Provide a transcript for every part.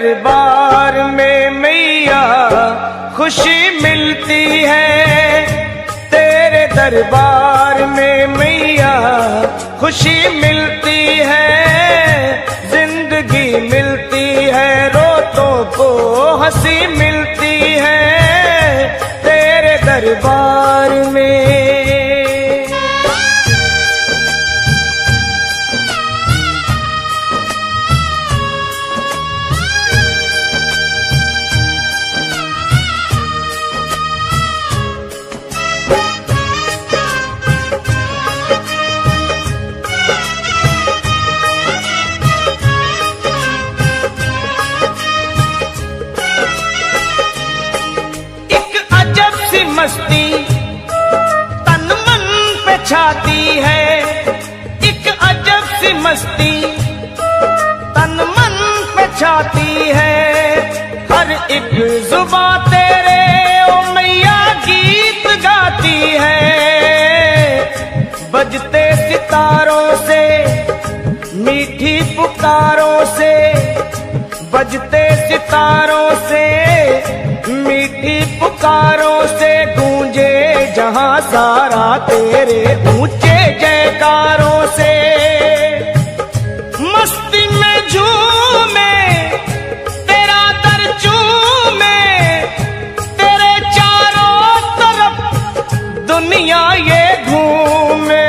दरबार में मैया खुशी मिलती है, तेरे दरबार में मैया खुशी मिलती है, जिंदगी मिलती है, रोतों को हंसी मिलती है तेरे दरबार में। मस्ती तन मन पे छाती है, एक अजब सी मस्ती तन मन पे छाती है, हर एक जुबां तेरे ओ मैया गीत गाती है, बजते सितारों से मीठी पुकारों से, बजते सितारों से मीठी पुकारों से, गूंजे जहां सारा तेरे ऊंचे जयकारों से, मस्ती में झूमे तेरा दर चूमे, तेरे चारों तरफ दुनिया ये घूमे,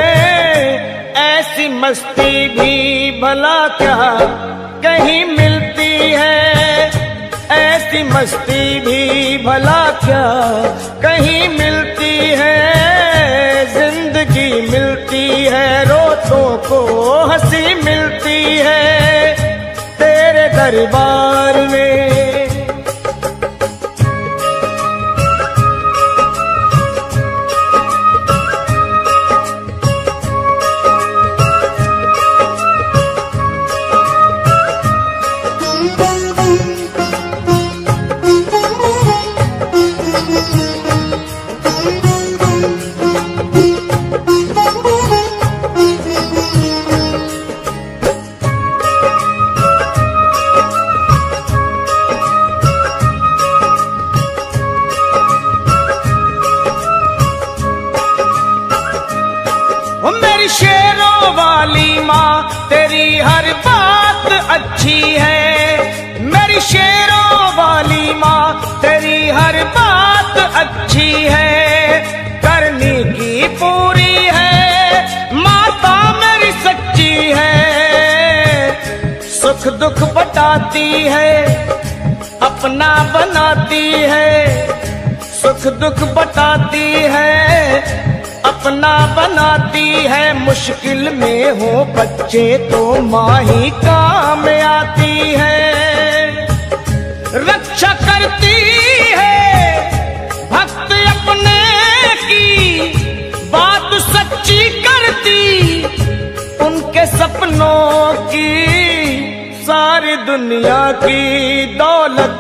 ऐसी मस्ती भी भला क्या कहीं मिलती है, ऐसी मस्ती भी भला क्या कहीं मिलती है, जिंदगी मिलती है, रोतों को हंसी मिलती है तेरे दरबार में। शेरों वाली माँ तेरी हर बात अच्छी है, मेरी शेरों वाली माँ तेरी हर बात अच्छी है, करनी की पूरी है माता मेरी सच्ची है, सुख दुख बटाती है अपना बनाती है, सुख दुख बटाती है अपना बनाती है, मुश्किल में हो बच्चे तो माँ ही काम आती है, रक्षा करती है भक्त अपने की, बात सच्ची करती उनके सपनों की, सारी दुनिया की दौलत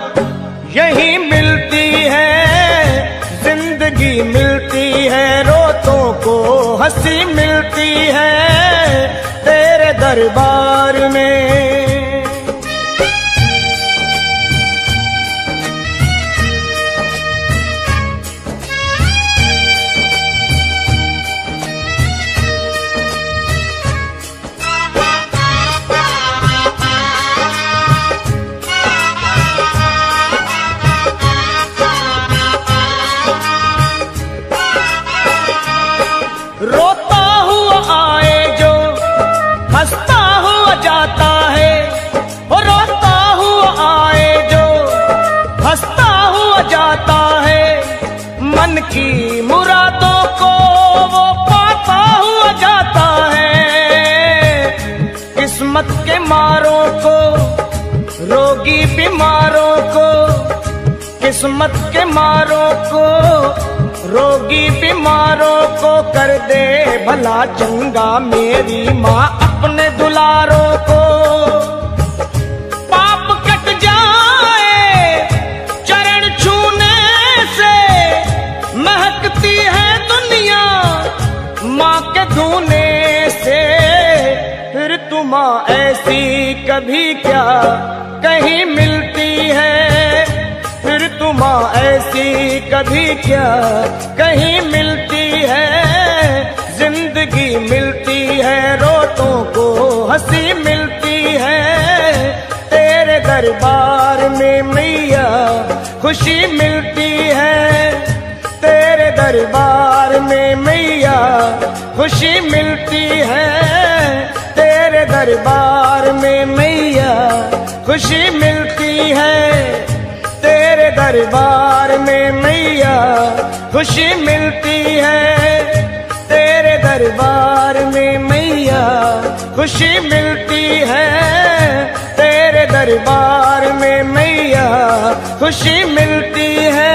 यही मिलती है, जिंदगी मिलती है, रोतों को हंसी मिलती है तेरे दरबार में। रोता हुआ आए जो हंसता हुआ जाता है, वो रोता हुआ आए जो हंसता हुआ जाता है, मन की मुरादों को वो पाता हुआ जाता है, किस्मत के मारों को रोगी बीमारों को, किस्मत के मारों को रोगी बीमारों को कर दे भला चंगा मेरी माँ अपने दुलारों को, पाप कट जाए चरण छूने से, महकती है दुनिया माँ के धूने से, फिर तू माँ ऐसी कभी कभी क्या कहीं मिलती है, फिर तुम ऐसी कभी क्या कहीं मिलती है। जिंदगी मिलती है रोतों को हंसी मिलती है, तेरे दरबार में मैया खुशी मिलती है। तेरे दरबार में मैया खुशी मिलती है, तेरे दरबार में मैया खुशी मिलती है। तेरे दरबार में मैया खुशी मिलती है, तेरे दरबार में मैया खुशी मिलती है। तेरे दरबार में मैया खुशी मिलती है।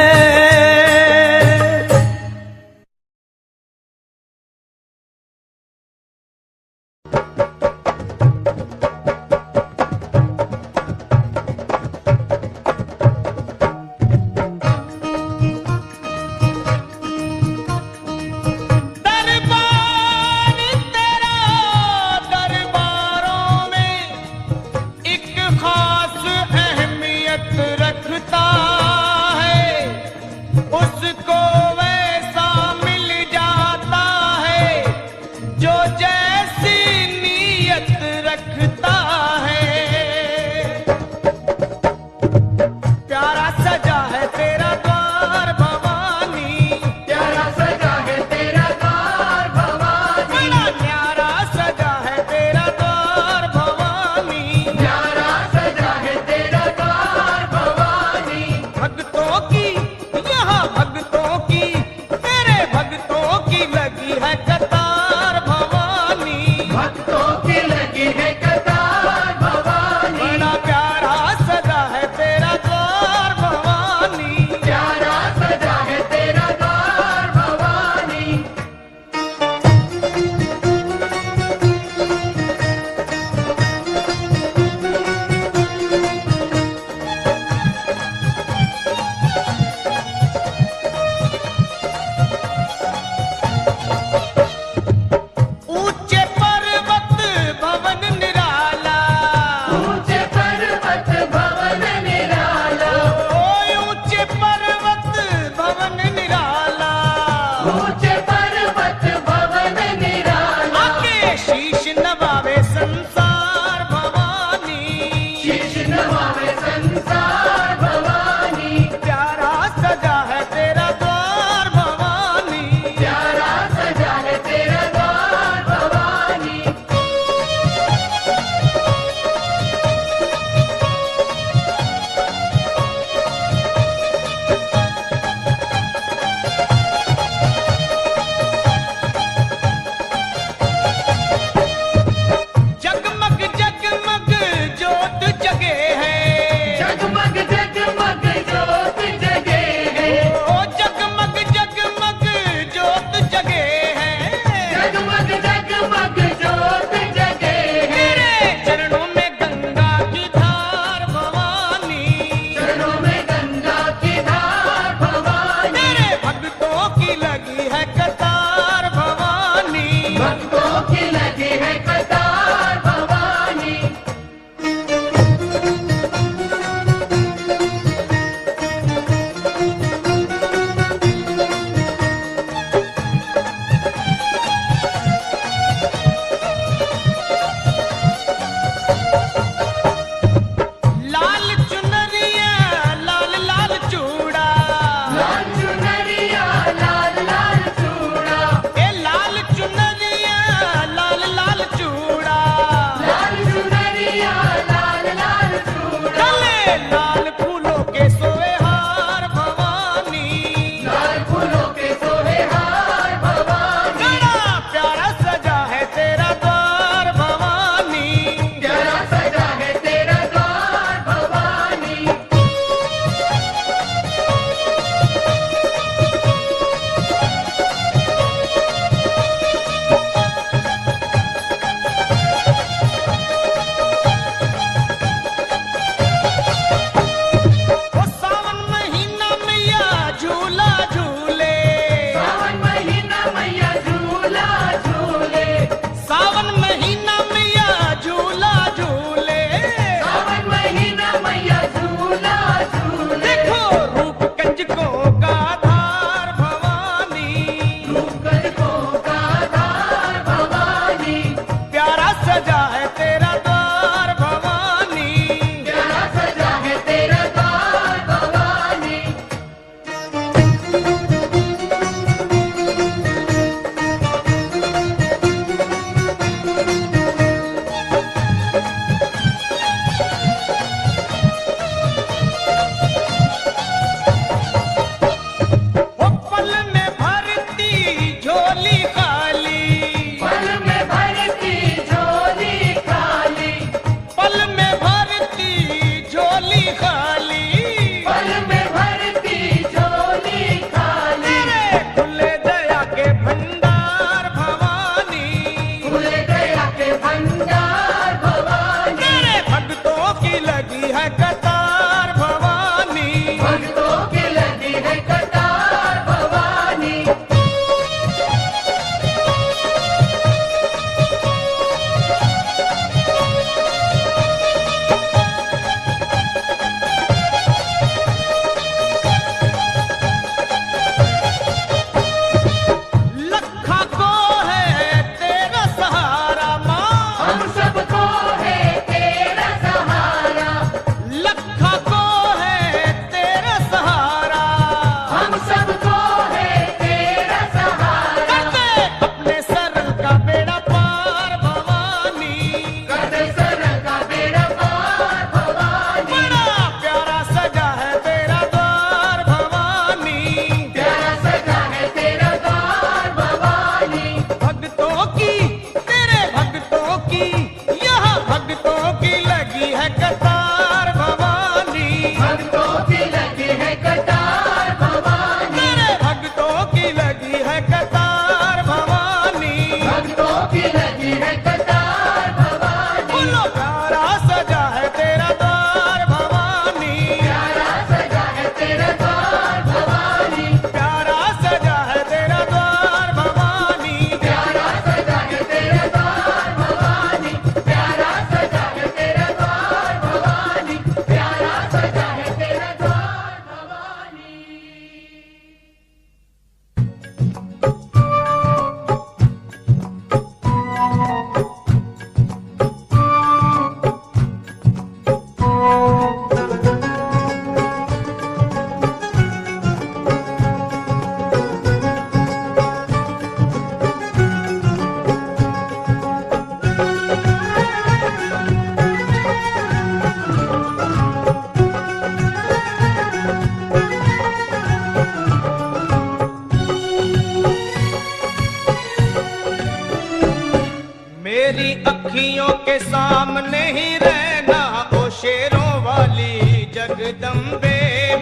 मेरी अखियों के सामने ही रहना ओ शेरों वाली जगदम्बे।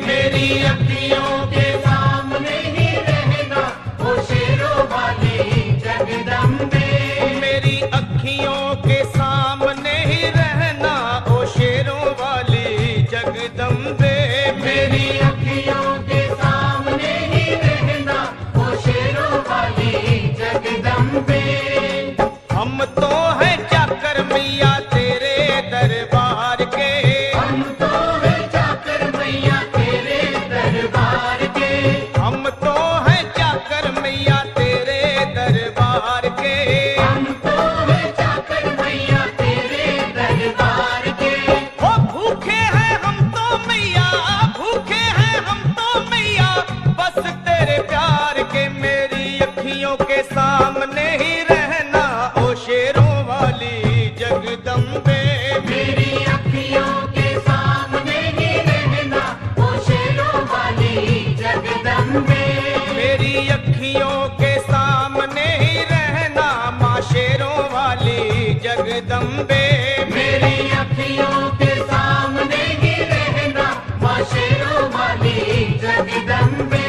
मेरी अखियों के सामने ही रहना ओ शेरों वाली जगदम्बे। मेरी अखियों के सामने ही रहना ओ शेरों वाली जगदम्बे। मेरी अखियों के सामने ही रहना ओ शेरों वाली जगदम्बे। हम तो हैं चाकर मैया तेरे दरबार के। हम तो हैं चाकर मैया तेरे दरबार के। हम तो हैं चाकर मैया तेरे दरबार के। हम तो हैं चाकर मैया तेरे दरबार के। ओ भूखे हैं हम तो मैया, भूखे हैं हम तो मैया, बस तेरे प्यार के। मेरी अखियों के सामने ही रहना ओ शेरों वाली जगदम्बे। मेरी अखियों के सामने ही रहना ओ शेरों वाली जगदम्बे। मेरी अखियों के सामने ही रहना माँ शेरों वाली जगदम्बे। मेरी अखियों के सामने ही रहना माँ शेरों वाली जगदम्बे।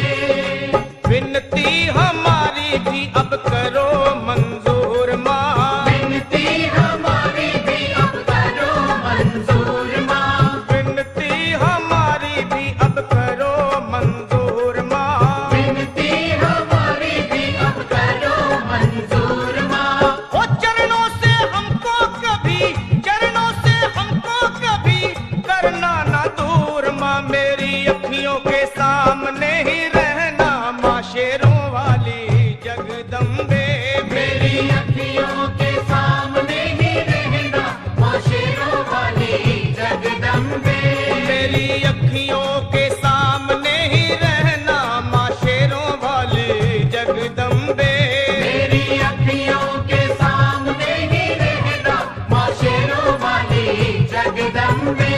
विनती हमारी भी अब करो मंजूर माँ। विनती हमारी भी अब करो मंजूर माँ। विनती हमारी भी अब करो मंजूर माँ। विनती हमारी भी अब करो मंजूर माँ। ओ चरणों से हमको कभी, चरणों से हमको कभी करना ना दूर माँ। मेरी अखियों के सामने ही रहना माँ शेरों वाली जगदम्बे। मेरी अखियों के सामने ही रहना माँ शेरों वाली जगदम्बे। मेरी अखियों के सामने ही रहना माँ शेरों वाली जगदम्बे। मेरी अखियों के सामने ही रहना माँ शेरों वाली जगदम्बे।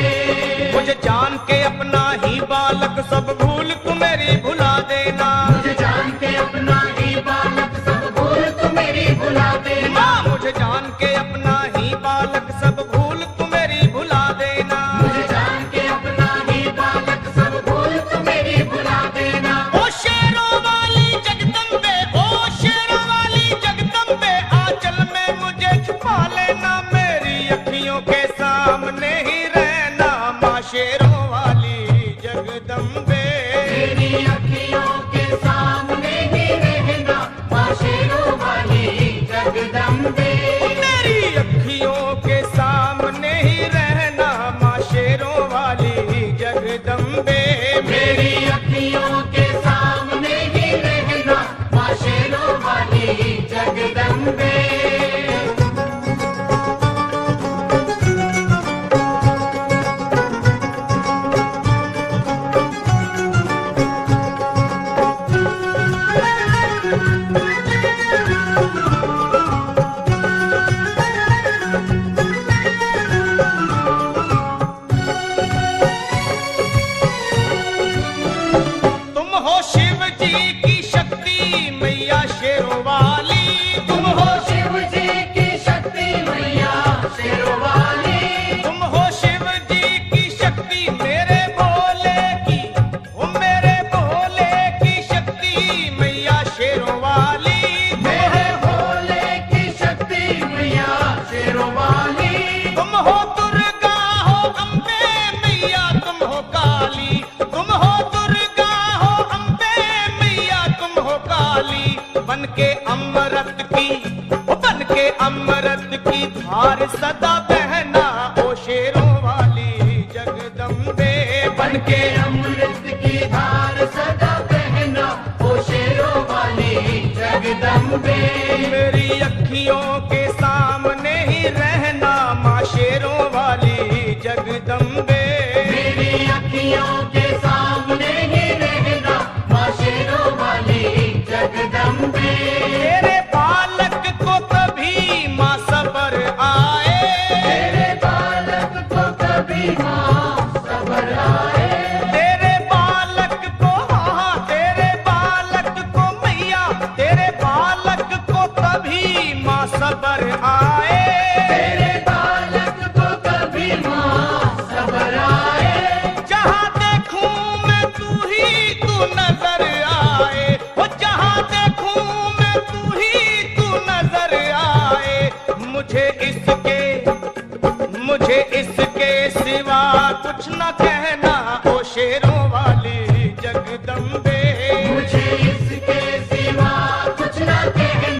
मुझे जान के अपना ही बालक सब भूल तू मेरी भुला देना। मुझे जान के अपना ही बालक सब भूल तू मेरी भुला देना। मुझे जान के अपना ही बालक सब भूल तू मेरी भुला देना। मुझे जान के अपना ही बालक सब भूल तू मेरी भुला देना। ओ शेरों वाली जगदम्बे, ओ शेरों वाली जगदम्बे, आंचल में मुझे छुपा लेना। मेरी अखियों के सामने ही रहना माँ शेरों वाली जगदम्बे। मेरी अखियों के सामने ही रहना माँ शेरों वाली जगदम्बे। मेरी अखियों के सामने ही रहना माँ शेरों वाली जगदम्बे। मेरी अखियों के सामने ही रहना माँ शेरों वाली जगदम्बे। तुम हो शिव जी की शक्ति मैया शेरों वाली। तुम हो शिव जी की शक्ति मैया शेरों वाली। तुम हो शिव जी की शक्ति मेरे भोले की, ओ मेरे भोले की शक्ति मैया शेरों वाली। मेरे भोले की शक्ति मैया शेरों वाली। तुम हो दुर्गा हो अम्बे मैया, तुम हो काली। तुम हो दुर्गा हो अम्बे मैया, तुम हो काली। बन के अमृत की, बन के अमृत की धार सदा बहना ओ शेरों वाली जगदम्बे। बन के अमृत की धार सदा बहना ओ शेरों वाली जगदम्बे। मेरी अखियों के सामने ही रहना माँ शेरों वाली जगदम्बे। मेरी अखियों के सामने ही रहना माँ शेरों वाली जगदम्बे। तेरे बालक को कभी माँ सबर आए। तेरे बालक को कभी माँ सबर आए। तेरे बालक को, हाँ तेरे बालक को मैया, तेरे बालक को कभी माँ सबर आए। कुछ न